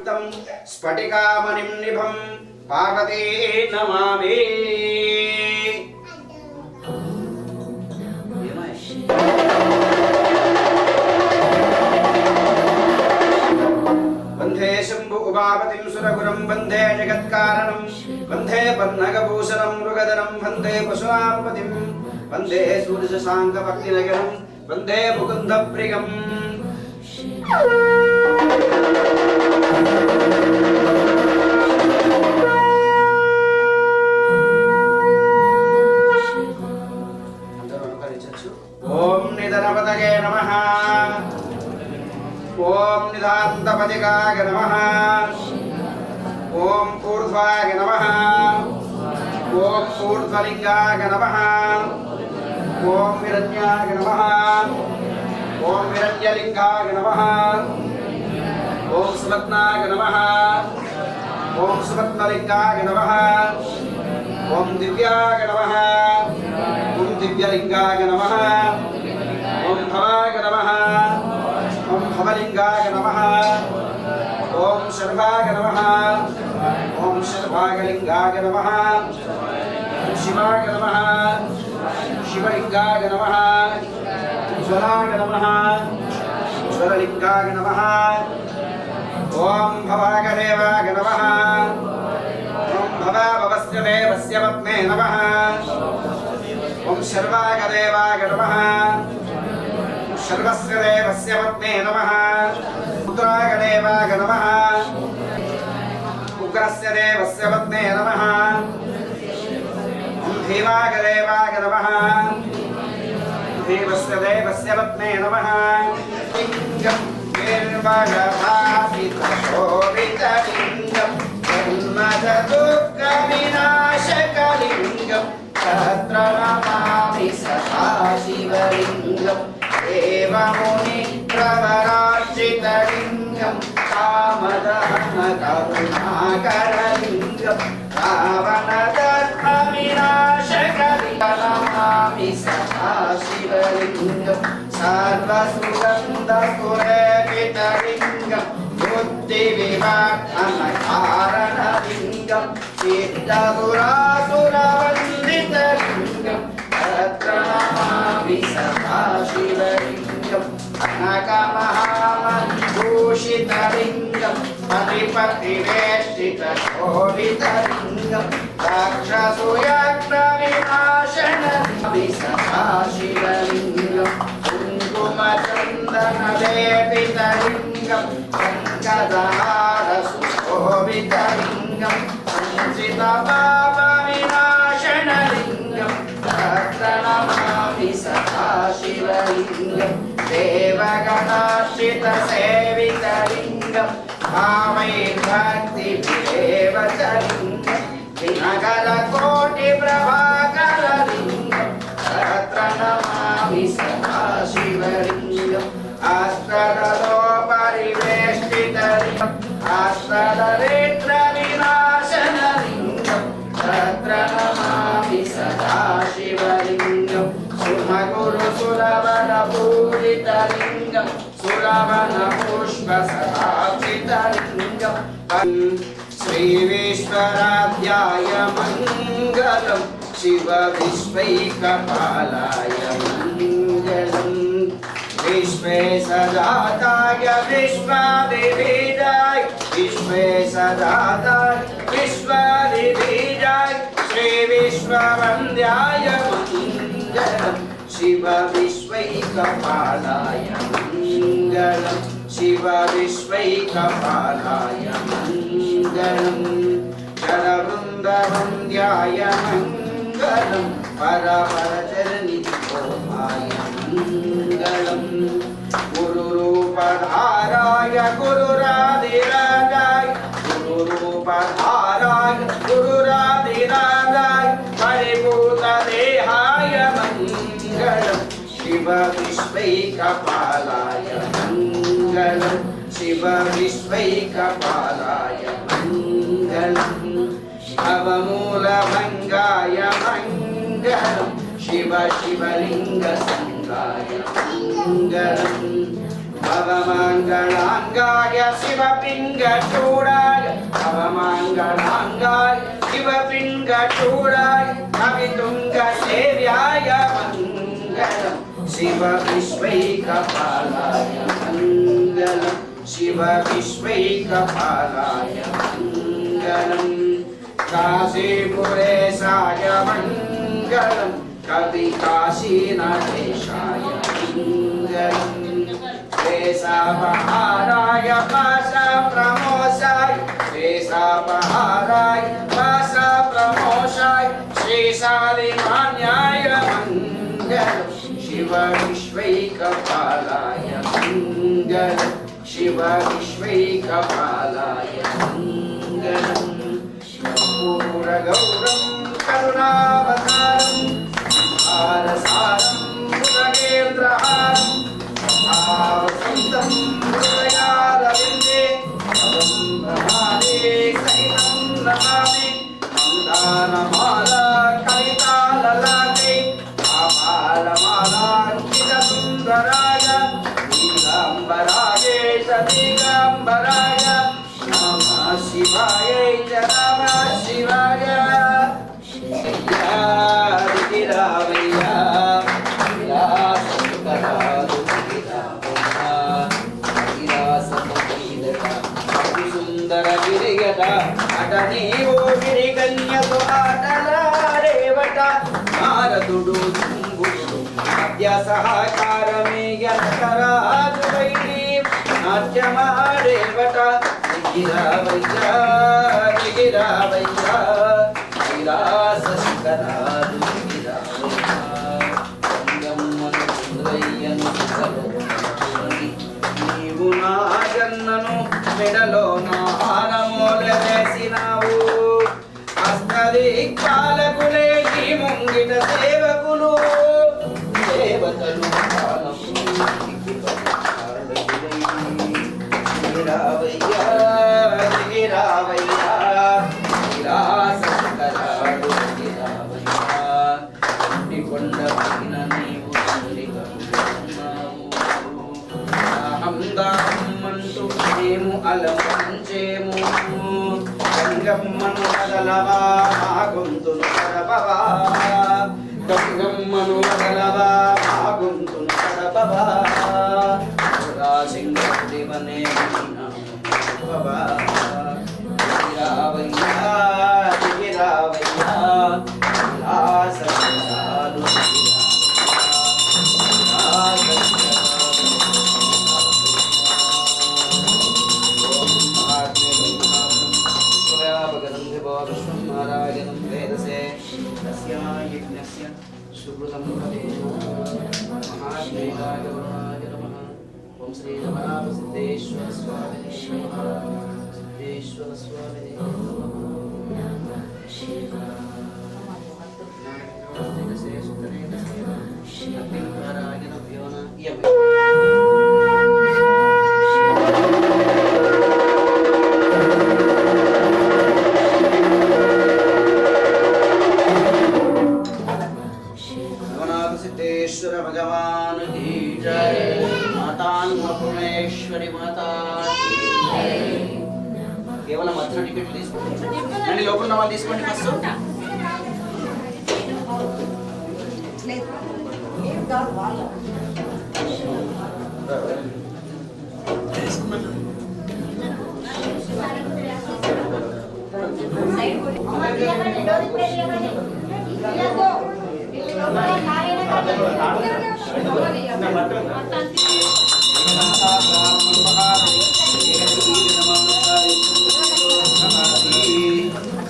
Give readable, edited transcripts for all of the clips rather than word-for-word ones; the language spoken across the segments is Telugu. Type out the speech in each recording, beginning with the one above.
कान्तं स्फटिकामणिं निभं पार्वती नमामि। वंदे शंभु उमापतिं सुरगुरुं वंदे जगत्कारणं वंदे पन्नगभूषणं मृगधरं वंदे पशुनापतिं वंदे सूर्यशशाङ्कभक्तिनगरं वंदे मुकुन्दप्रियम्। ओम निधनपतये नमः। ओम निधान्तपदिकाय नमः। ओम ऊर्ध्वाय नमः। ओम ऊर्ध्वलिंगाय नमः। ओम हिरण्याय नमः। ओम हिरण्यलिंगाय नमः। ओम सुरत्नाय नमः। ओम सुरत्नलिंगाय नमः। ओम दिव्याय नमः। ओम दिव्यलिंगाय नमः। ओम भवाय नमः। ओम भवलिंगाय नमः। ओम शर्वाय नमः। ओम शर्वायलिंगाय नमः। ओम शिवाय नमः। शिवलिंगाय नमः। ज्वलाय नमः। ज्वललिंगाय नमः। ओम भवागदेवाय नमः। ओम भवाभवस्य देवस्य पत्ने नमः। ओम शर्वागदेवाय नमः। शर्वस्य देवस्य पत्ने नमः। पुत्रागदेवाय नमः। उग्रस्य देवस्य पत्ने नमः। ओम भीमागदेवाय नमः। देवस्य देवस्य पत्ने नमः। लिंगं निर्मलभासितशोभितलिंगं जन्मदुःखविनाशकलिंगं तत्र नमामि सदाशिवलिंगं देवमुनिप्रवरार्चितलिंगं कामदहनकरुणाकरलिंगं रावणदर्पविनाशकलिंगं नमामि सदाशिवलिंगं सर्वसुगन्धपुरेपितलिंगं बुद्धिविवर्धनकारणलिंगं चित्तदुरासुरवन्दितलिंगं तत्र नमामि सदाशिवलिंगं कनकमहामणिभूषितलिंगं मणिपतिवेष्टितशोभितलिंगं राक्षसोऽयज्ञविनाशनलिंगं सदाशिवलिंगं कुङ्कुमचन्दनलेपितलिंगं कङ्कदहारसुशोभितलिंगं संचितपापविनाशनलिंगं तत्र नमामि सदाशिवलिंगं देवगणाश्रितसेवितलिंगं भावैर्भक्तिभिरेव च लिंगं दिनकरकोटिप्रभाकरलिंगं तत्र नमामि सदाशिवलिंगम् आस्त्रदलोपरिवेष्टितलिंगम् आस्त्रदरिद्रविनाशनलिंगं तत्र नमामि सदाशिवलिंगम् सुरगुरुसुरवरपूजितलिंगं सुरवनपुष्पसदार्चितलिंगं श्रीविश्वराध्याय मङ्गलं शिवविश्वैकपालाय मङ्गलम् विश्वे सदाताय विश्वादिबीजाय विश्वे सदाताय विश्वादिबीजाय श्रीविश्ववन्द्याय मङ्गलम् शिव विश्वैकपालाय मङ्गलम् शिव विश्वैकपालाय मङ्गलम् शरवृन्दवन्द्याय मङ्गलम् परपरचरणितोमाय मङ्गलम् गुरुरूपधाराय गुरुराधिराजाय गुरुरूपधाराय गुरुराधिराजाय परिभूतदेहाय मङ्गलम् शिव विश्वैकपालाय मङ्गलम् शिव विश्वैकपालाय मङ्गलम् भवमूलभङ्गाय मङ्गलम् शिव शिवलिङ्गसङ्गाय मङ्गलम् भवमङ्गलाङ्गाय शिवपिङ्गचूडाय भवमङ्गलाङ्गाय शिवपिङ्गचूडाय कवितुङ्गसेव्याय मङ्गलम् शिव विश्वैकपालाय मङ्गलम् शिव विश्वैकपालाय मङ्गलम् काशीपुरेशाय मङ्गलम् कवि काशीनटेशाय मङ्गलम् देशापहाराय भाषाप्रमोषाय देशापहाराय भाषाप्रमोषाय श्रीशालिमान्याय मङ्गलम् शिव विश्वैकपालाय मङ्गलम् शिव विश्वैकपालाय मङ्गलम् पूरगौरं करुणावतारं भारसारं मुरगेन्द्रहारं भावसन्तं हृदयारविन्दे पदं प्रभाते सहितं नमामि मन्दारमाला कविताललाटे आपालमालाङ्कितसुन्दराय नीलाम्बराय सदिगम्बराय नमः शिवाय नमः शिवाय సుందరగిరియట అట నీవో గిరికన్యతో ఆటలాడేవట నారదుడు తుంబుడు మధ్య సహకారమే ఎంతరాజువైరి నాట్యమాడేవట గిరావయ్యా గిరావయ్యా కైలాస శిఖరాలు గిరావయ్యా గంగమ్మను సుందరయ్యను నీవు నా జన్నను మెడలో నా హారమూల వేసినావు అష్టదిక్పాలకులే ఈ ముంగిట సేవకులు దేవతలు గిరావయ్యా గిరావయ్యా విలాస శిఖరాలు గిరావయ్యా కొండ పైన నీవు అహందామంటూ మేము అలవంచేము గంగమ్మను వదలవా మా గొంతును కడపవా గంగమ్మను వదలవా మా గొంతును కడపవా సింగవనే గిరావయ్యా గిరావయ్యా విలాస శిఖరాలు सुकृतं महादेवाय नमः ओम श्री रमणासिद्धेश्वर स्वामिने नमः सिद्धेश्वर स्वामिने नमः सिद्धेश्वर भगवान की जय माता अन्नपूर्णेश्वरी माता की जय केवल मध्य टिकट తీసుకోండి లోపల వాళ్ళు తీసుకోండి ఫస్ట్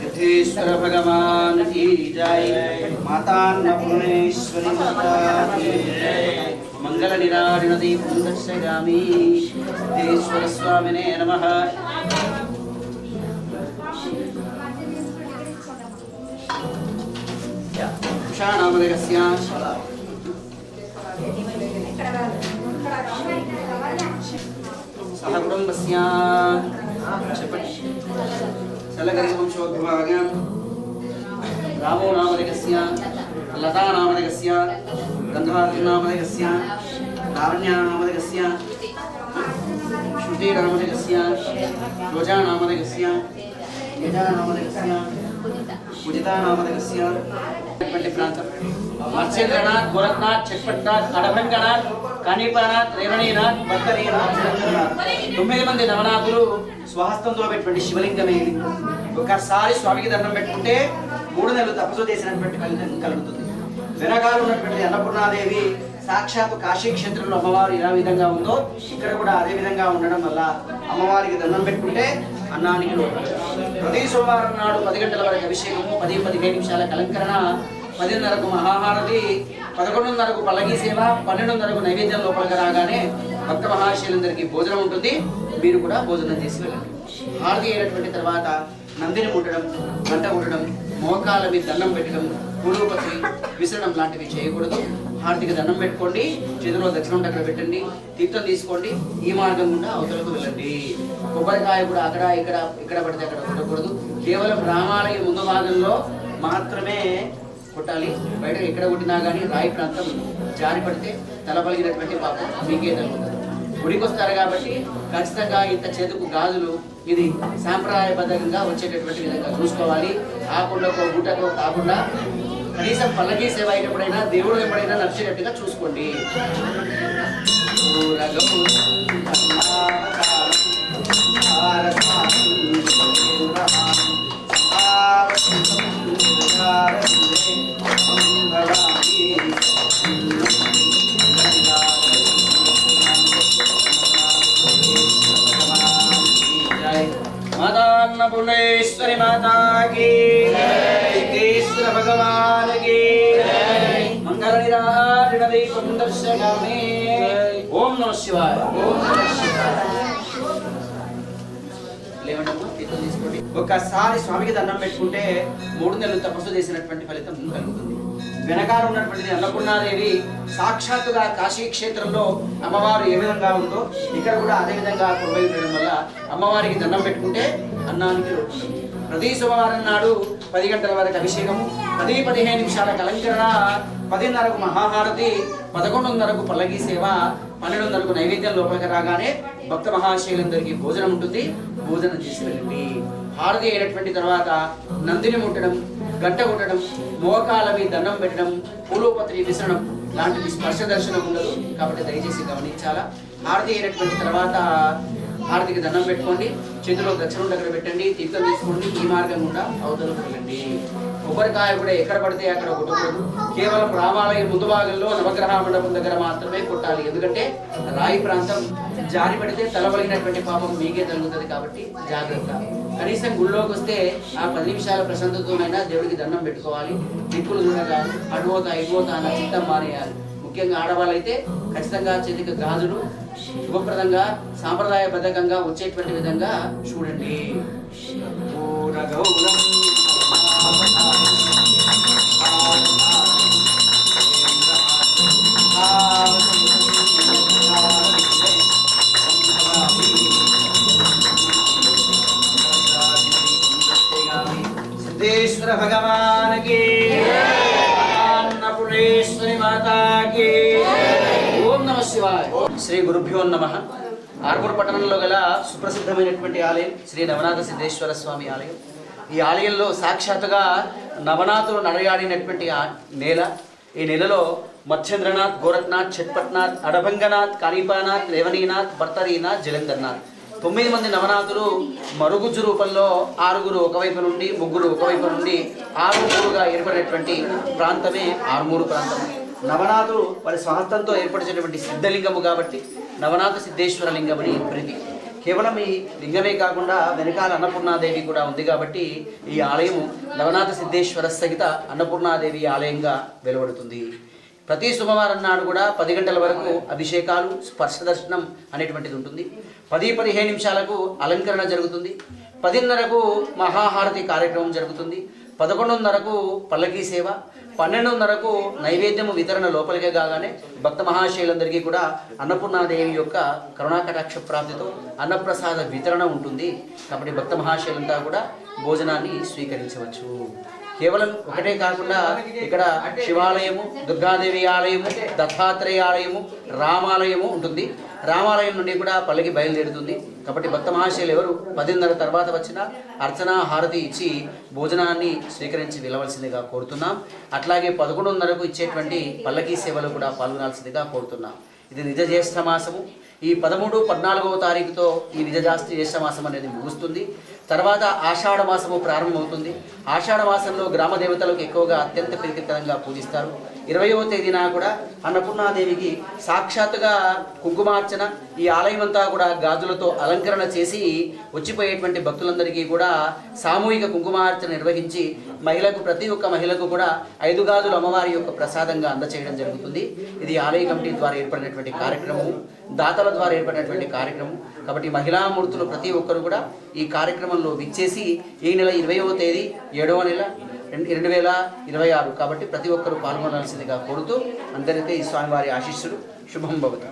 सिद्धेश्वर भगवान की जय माता अन्नपूर्णेश्वरी माता की जय मंगल निरारिण दीपं दर्शयामि सिद्धेश्वर स्वामिने नमः उषानामदेकस्य सह कुटुम्बस्य शलकरिवंशोद्भवाग्यां रामो नामदेकस्य लता नामदेकस्य गन्धर्व नामदेकस्य लावण्या नामदेकस्य श्रुतिनामधेयस्य रोजानामधेयस्य यजानामधेयस्य पूजितानामधेयस्य प्रांతం मत्स्येन्द्रनाथ गोरखनाथ चट्पटनाथ अडभंगनाथ कानीपनाथ రేవణీనాథ్ భర్తరీనాథ్ జలంధరనాథ్ 9 మంది నవనాథులు స్వహస్తంతో పెట్టినటువంటి శివలింగమే ఇది. ఒకసారి స్వామికి దండం పెట్టుకుంటే 3 నెలలు తపస్సు చేసినటువంటి ఫలితం కలుగుతుంది. వెనకాల ఉన్నటువంటి అన్నపూర్ణాదేవి సాక్షాత్ కాశీ క్షేత్రంలో అమ్మవారు ఏ విధంగా ఉందో ఇక్కడ కూడా అదే విధంగా ఉండడం వల్ల అమ్మవారికి దండం పెట్టుకుంటే అన్నానికి ప్రతి సోమవారం నాడు 10 గంటల వరకు అభిషేకము, 10-15 నిమిషాల అలంకరణ, 10:30కు మహాహారతి, 11:30కు పల్లకీ సేవ, 12:30కు నైవేద్యం లోపలికి రాగానే భక్త మహాశయులందరికీ భోజనం ఉంటుంది. మీరు కూడా భోజనం చేసి వెళ్ళండి. హారతి అయినటువంటి తర్వాత నందిని ముట్టడం, గంట ముట్టడం, మోకాల మీద దండం పెట్టడం, పూర్వపత్రి విసరడం లాంటివి చేయకూడదు. హారతికి దండం పెట్టుకోండి, చేతిలో దక్షిణం దగ్గర పెట్టండి, తీర్థం తీసుకోండి, ఈ మార్గం గుండా అవతలకు వెళ్ళండి. కొబ్బరికాయ కూడా అక్కడ ఇక్కడ పడితే అక్కడ కొట్టకూడదు. కేవలం రామాలయం ముందు భాగంలో మాత్రమే కొట్టాలి. బయట ఎక్కడ కొట్టినా కానీ రాయి ప్రాంతం జారి పడితే తలపలిగినటువంటి పాపం మీకే తగ్గుతుంది. గుడికి వస్తారు కాబట్టి ఖచ్చితంగా ఇంత చేతుకు గాజులు ఇది సాంప్రదాయబద్ధంగా వచ్చేటటువంటి విధంగా చూసుకోవాలి. ఆకుండకో గుట్టకో కాకుండా కనీసం పల్లకీ సేవ అయినప్పుడైనా దేవుడు ఎప్పుడైనా నడిచేటట్టుగా చూసుకోండి. माता अन्नपूर्णेश्वरी माता की, सिद्धेश्वर भगवान की, मंगल निराजन दीपं दर्शयामि. ओम नमः शिवाय. ఒకసారి స్వామికి దండం పెట్టుకుంటే 3 నెలలు తపస్సు చేసినటువంటి ఫలితం కలుగుతుంది. వెనకాల ఉన్నటువంటి అన్నపూర్ణాదేవి సాక్షాత్తుగా కాశీ క్షేత్రంలో అమ్మవారు ఏ విధంగా ఉందో ఇక్కడ కూడా అదే విధంగా కొలువై ఉండడం వల్ల అమ్మవారికి దండం పెట్టుకుంటే అన్నానికి ప్రతి సోమవారం నాడు 10 గంటల వరకు అభిషేకము, 10-15 నిమిషాల అలంకరణ, 10:30కు మహాహారతి, 11:30కు పల్లకీ సేవ, 12:30కు నైవేద్యం లోపలికి రాగానే భక్త మహాశయులందరికీ భోజనం ఉంటుంది. భోజనం చేసి వెళ్ళండి. హారతి అయినటువంటి తర్వాత నందిని ముట్టడం, గంట కొట్టడం, మోకాల మీద దండం పెట్టడం, పూలోపత్రి విసరడం లాంటివి స్పర్శ దర్శనం ఉండదు కాబట్టి దయచేసి గమనించాలా. హారతి అయినటువంటి తర్వాత హారతికి దండం పెట్టుకోండి, చేతిలో దక్షిణం దగ్గర పెట్టండి, తీర్థం తీసుకోండి, ఈ మార్గం కూడా అవతలకు వెళ్ళండి. కొబ్బరికాయ కూడా ఎక్కడ పడితే అక్కడ కొట్టకూడదు. కేవలం రామాలయం ముందు భాగంలో నవగ్రహ మండపం దగ్గర మాత్రమే కొట్టాలి. ఎందుకంటే రాయి ప్రాంతం జారి పడితే తలవలిగినటువంటి పాపం మీకే తగ్గుతుంది కాబట్టి జాగ్రత్త. కనీసం గుళ్ళోకి వస్తే ఆ 10 నిమిషాల ప్రశాంతతోనైనా దేవుడికి దండం పెట్టుకోవాలి. దిక్కులు చూడగాలి, అటువోతా ఇటువోతా అన్న చిత్తం మానేయాలి. ముఖ్యంగా ఆడవాళ్ళైతే ఖచ్చితంగా చేతికి గాజులు శుభప్రదంగా సాంప్రదాయబద్ధంగా వచ్చేటువంటి విధంగా చూడండి. सिद्धेश्वर भगवान की, अन्नपूर्णेश्वरी माता की. ओम नमः शिवाय. श्री गुरुभ्यो नमः. ఆర్మూర్ పట్టణంలో గల సుప్రసిద్ధమైనటువంటి ఆలయం శ్రీ నవనాథ సిద్ధేశ్వర స్వామి ఆలయం. ఈ ఆలయంలో సాక్షాత్తుగా నవనాథులు నడయాడినటువంటి నేల. ఈ నెలలో మత్స్యేంద్రనాథ్, గోరఖ్నాథ్, చట్పట్నాథ్, అడభంగనాథ్, కానీపానాథ్, రేవణీనాథ్, భర్తరీనాథ్, జలంధర్నాథ్ 9 మంది నవనాథులు మరుగుజ్జు రూపంలో 6 ఒకవైపు నుండి 3 ఒకవైపు నుండి 6 ఏర్పడినటువంటి ప్రాంతమే ఆర్మూరు ప్రాంతం. నవనాథులు వారి స్వహస్తంతో ఏర్పరిచినటువంటి సిద్ధలింగము కాబట్టి నవనాథ సిద్ధేశ్వర లింగమని ప్రీతి. కేవలం ఈ లింగమే కాకుండా వెనకాల అన్నపూర్ణాదేవి కూడా ఉంది కాబట్టి ఈ ఆలయము నవనాథ సిద్ధేశ్వర సహిత అన్నపూర్ణాదేవి ఆలయంగా వెలువడుతుంది. ప్రతి సోమవారం నాడు కూడా 10 గంటల వరకు అభిషేకాలు, స్పర్శ దర్శనం అనేటువంటిది ఉంటుంది. 10-15 నిమిషాలకు అలంకరణ జరుగుతుంది. 10:30కు మహాహారతి కార్యక్రమం జరుగుతుంది. 11:30కు పల్లకీ సేవ, 12:30కు నైవేద్యము వితరణ లోపలికే కాగానే భక్త మహాశయులందరికీ కూడా అన్నపూర్ణాదేవి యొక్క కరుణాకటాక్ష ప్రాప్తితో అన్నప్రసాద వితరణ ఉంటుంది. కాబట్టి భక్త మహాశయులంతా కూడా భోజనాన్ని స్వీకరించవచ్చు. కేవలం ఒకటే కాకుండా ఇక్కడ శివాలయము, దుర్గాదేవి ఆలయము, దత్తాత్రేయ ఆలయము, రామాలయము ఉంటుంది. రామాలయం నుండి కూడా పల్లకి బయలుదేరుతుంది. కాబట్టి భక్త మహాశయులు ఎవరు 10:30 తర్వాత వచ్చినా అర్చన హారతి ఇచ్చి భోజనాన్ని స్వీకరించి వెళ్ళవలసిందిగా కోరుతున్నాం. అట్లాగే 11:30కు ఇచ్చేటువంటి పల్లకీ సేవలు కూడా పాల్గొనాల్సిందిగా కోరుతున్నాం. ఇది నిజ జ్యేష్ఠ మాసము. ఈ 13, 14వ తారీఖుతో ఈ నిజ జ్యేష్ఠ మాసం అనేది ముగుస్తుంది. తర్వాత ఆషాఢ మాసము ప్రారంభమవుతుంది. ఆషాఢ మాసంలో గ్రామ దేవతలకు ఎక్కువగా అత్యంత ప్రీతికరంగా పూజిస్తారు. 20వ తేదీన కూడా అన్నపూర్ణాదేవికి సాక్షాత్తుగా కుంకుమార్చన, ఈ ఆలయం అంతా కూడా గాజులతో అలంకరణ చేసి వచ్చిపోయేటువంటి భక్తులందరికీ కూడా సామూహిక కుంకుమార్చన నిర్వహించి ప్రతి ఒక్క మహిళకు కూడా 5 గాజులు అమ్మవారి యొక్క ప్రసాదంగా అందచేయడం జరుగుతుంది. ఇది ఆలయ కమిటీ ద్వారా ఏర్పడినటువంటి కార్యక్రమం, దాతల ద్వారా ఏర్పడినటువంటి కార్యక్రమం. కాబట్టి మహిళామూర్తులు ప్రతి ఒక్కరు కూడా ఈ కార్యక్రమంలో విచ్చేసి ఈ నెల 20వ తేదీ 7వ నెల 2026 కాబట్టి ప్రతి ఒక్కరూ పాల్గొనాల్సిందిగా కోరుతూ అందరికీ ఈ స్వామివారి ఆశీస్సులు శుభం భవతు.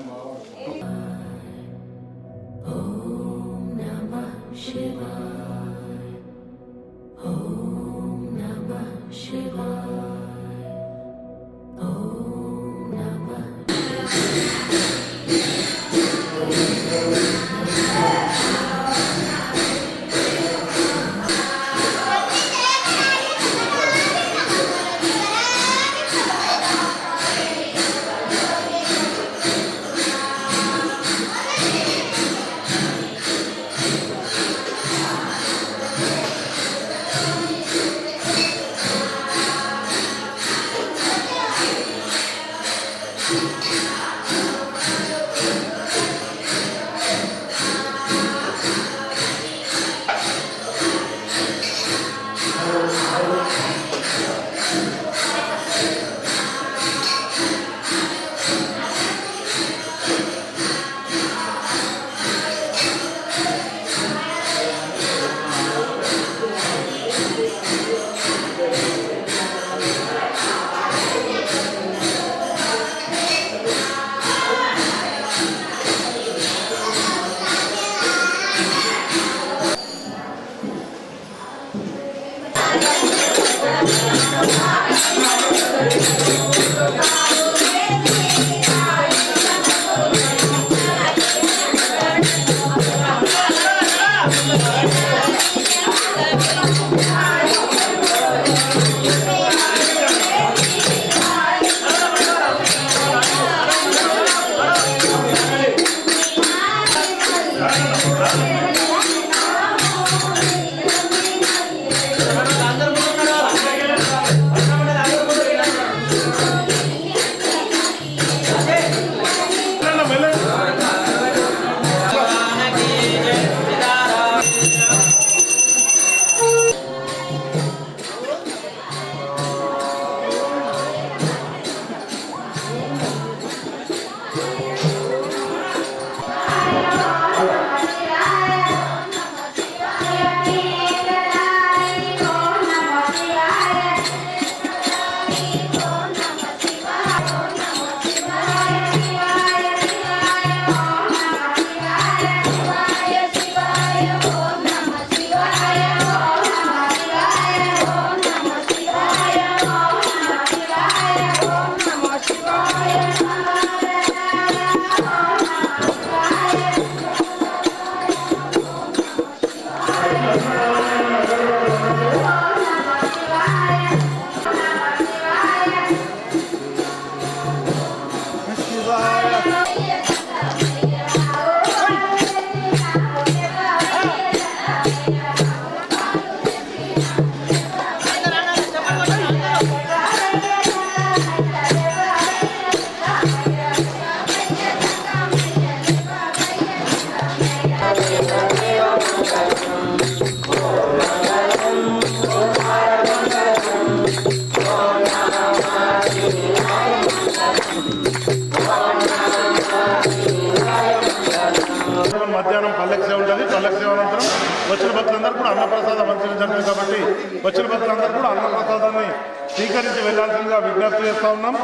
మధ్యాహ్నం పల్లకి సేవ ఉంటుంది. పల్లకి సేవ అనంతరం వచ్చిన భక్తులందరూ కూడా అన్నప్రసాదం పంచడం కాబట్టి వచ్చిన భక్తులందరూ కూడా అన్నప్రసాదాన్ని స్వీకరించి వెళ్లాల్సిందిగా విజ్ఞప్తి చేస్తూ ఉన్నాం.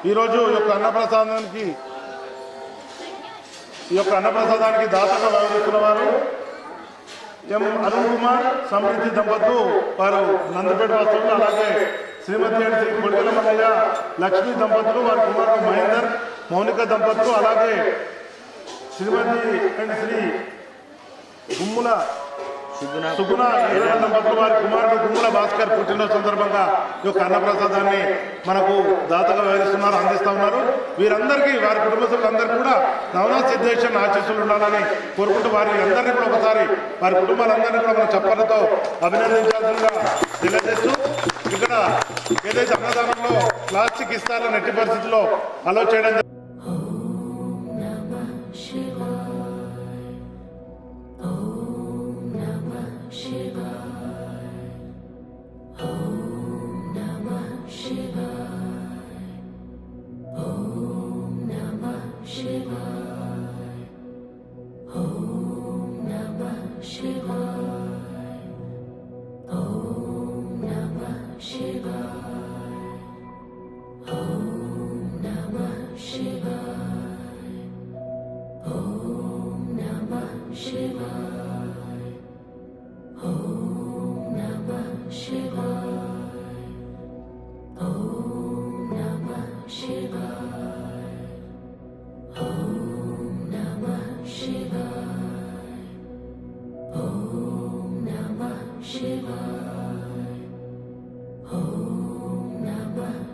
ఈరోజు ఈ యొక్క అన్నప్రసాదానికి దాతగా వ్యవహరిస్తున్న వారు ఎం అరుణ్ కుమార్ సమృద్ధి దంపతులు, వారు నందిపేట వాస్తవులు. అలాగే శ్రీమతి అండ్ శ్రీ కొడిగల మల్లయ్య లక్ష్మీ దంపతులు, వారి కుమారుడు మహేందర్, మౌనిక దంపతులు. అలాగే శ్రీమతి అండ్ శ్రీ గుమ్ముల సుగుణ ఇరవై దంపతులు వారి కుమారుడు గుమ్ముల భాస్కర్ పుట్టినరోజు సందర్భంగా ఈ యొక్క అన్నప్రసాదాన్ని మనకు దాతగా వ్యవహరిస్తున్నారు, అందిస్తూ ఉన్నారు. వీరందరికీ వారి కుటుంబ సభ్యులందరికీ కూడా నవనాథ్ సిద్ధేశ్వర ఆశీస్సులు ఉండాలని కోరుకుంటూ వారి అందరినీ కూడా ఒకసారి వారి కుటుంబాలందరినీ కూడా మన చప్పలతో అభినందించాల్సిందిగా తెలియజేస్తూ, ఇక్కడ ఏదైతే అన్నదానంలో ప్లాస్టిక్ ఇస్తారని ఎట్టి పరిస్థితుల్లో అలో చేయడం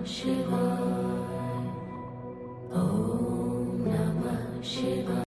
Shiva.